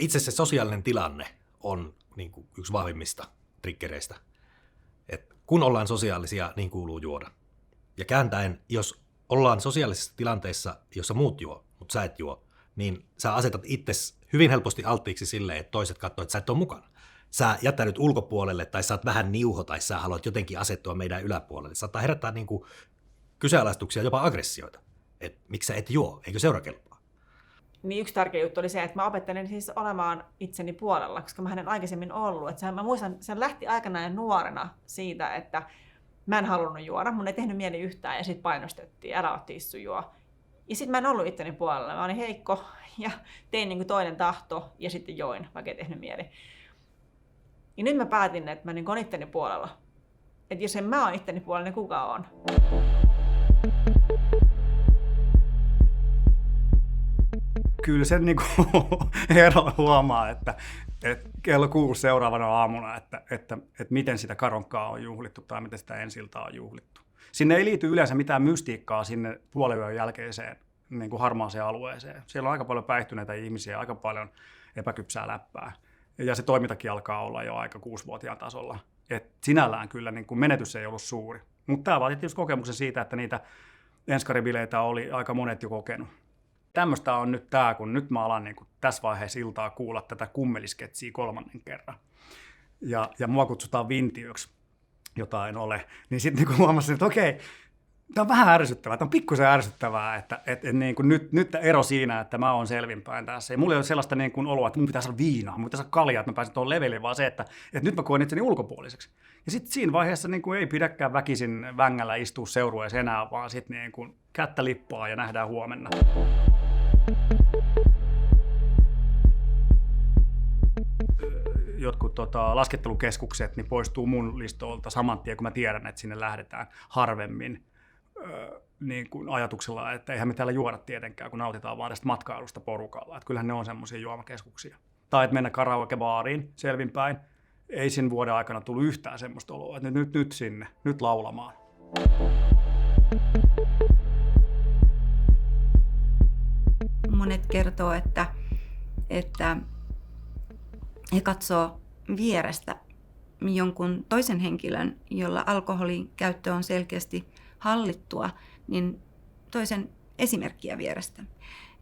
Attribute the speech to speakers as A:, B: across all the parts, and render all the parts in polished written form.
A: itse se sosiaalinen tilanne on niin kuin yksi vahvimmista triggereistä. Et kun ollaan sosiaalisia, niin kuuluu juoda. Ja kääntäen, jos ollaan sosiaalisissa tilanteissa, jossa muut juo, mutta sä et juo, niin sä asetat itsesi hyvin helposti alttiiksi silleen, että toiset katsoo, että sä et ole mukana. Sä jättäydyt ulkopuolelle tai sä oot vähän niuho tai sä haluat jotenkin asettua meidän yläpuolelle. Saattaa herättää niin kuin kyseenalaistuksia, jopa aggressioita. Että miksi sä et juo, eikö seura kelpaa?
B: Niin yksi tärkeä juttu oli se, että mä opettelin siis olemaan itseni puolella, koska mä en aikaisemmin ollut. Että mä muistan, se lähti aikanaan nuorena siitä, että mä en halunnut juoda, mun ei tehnyt mieli yhtään ja sitten painostettiin, älä ole tissu juo. Ja sitten mä en ollut itteni puolella, mä olin heikko ja tein niin kuin toinen tahto ja sitten join, vaikka ei tehnyt mieli. Ja nyt mä päätin, että mä niin olen itteni puolella. Että jos en mä ole itteni puolella, niin kuka on?
C: Kyllä sen niin ero huomaa, että kello 6 seuraavana aamuna, että miten sitä karonkkaa on juhlittu tai miten sitä ensiltaa on juhlittu. Sinne ei liity yleensä mitään mystiikkaa sinne puoliyön jälkeiseen niin kuin harmaaseen alueeseen. Siellä on aika paljon päihtyneitä ihmisiä, aika paljon epäkypsää läppää. Ja se toimintakin alkaa olla jo aika 6-vuotiaan tasolla. Et sinällään kyllä niin kuin menetys ei ollut suuri. Mutta tämä vaatii tietysti kokemuksen siitä, että niitä enskaribileitä oli aika monet jo kokenut. Tämmöistä on nyt tämä, kun nyt mä alan niin kuin tässä vaiheessa iltaa kuulla tätä kummelisketsiä 3. kerran. Ja mua kutsutaan vintiöksi, jota en ole. Niin sitten niin huomasin, että okei, tämä on vähän ärsyttävää, tämä on pikkusen ärsyttävää, että niin kuin nyt ero siinä, että mä oon selvinpäin tässä. Ja mulla ei ole sellaista niin kuin oloa, että mun pitää saada viinaa, mun pitää saada kaljaa, että mä pääsen tuohon levelille, vaan se, että nyt mä koen itseni ulkopuoliseksi. Ja sitten siinä vaiheessa niin kuin ei pidäkään väkisin vängällä istua seurueessa enää, vaan sitten niin kuin kättä lippaa ja nähdään huomenna. Jotkut laskettelukeskukset niin poistuu mun listoilta saman tien, kun mä tiedän, että sinne lähdetään harvemmin niin kuin ajatuksella, että eihän me täällä juoda tietenkään, kun nautitaan vaan tästä matkailusta porukalla. Että kyllähän ne on semmoisia juomakeskuksia. Tai että mennä karaokebaariin selvinpäin. Ei sen vuoden aikana tullut yhtään semmoista oloa, että nyt sinne, nyt laulamaan.
D: Monet kertoo, että he katsoo vierestä jonkun toisen henkilön, jolla alkoholin käyttö on selkeästi hallittua, niin toisen esimerkkiä vierestä.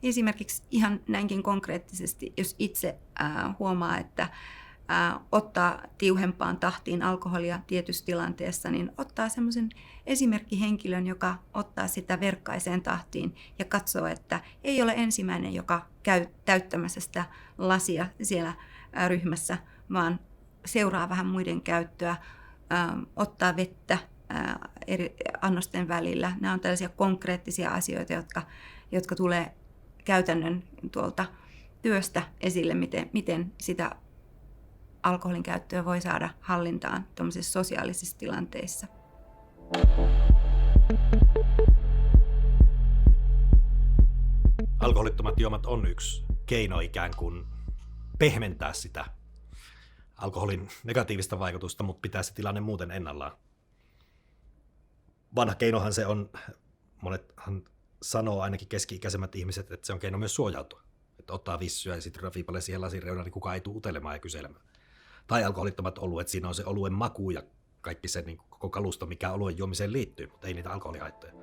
D: Esimerkiksi ihan näinkin konkreettisesti, jos itse huomaa, että ottaa tiuhempaan tahtiin alkoholia tietyssä tilanteessa, niin ottaa semmoisen esimerkkihenkilön, joka ottaa sitä verkkaiseen tahtiin ja katsoo, että ei ole ensimmäinen, joka käy täyttämässä sitä lasia siellä ryhmässä, vaan seuraa vähän muiden käyttöä, ottaa vettä eri annosten välillä. Nämä on tällaisia konkreettisia asioita, jotka tulee käytännön tuolta työstä esille, miten sitä alkoholin käyttöä voi saada hallintaan tuollaisissa sosiaalisissa tilanteissa.
A: Alkoholittomat juomat on yksi keino ikään kuin pehmentää sitä alkoholin negatiivista vaikutusta, mutta pitää se tilanne muuten ennallaan. Vanha keinohan se on, monethan sanoo ainakin keski-ikäisemmät ihmiset, että se on keino myös suojautua. Että ottaa vissyä ja sitten rafiipalle siihen lasin reunaan, niin kukaan ei tule utelemaan ja kyselemään. Tai alkoholittomat oluet, siinä on se oluen maku ja kaikki se niin koko kalusto, mikä oluen juomiseen liittyy, mutta ei niitä alkoholihaittoja.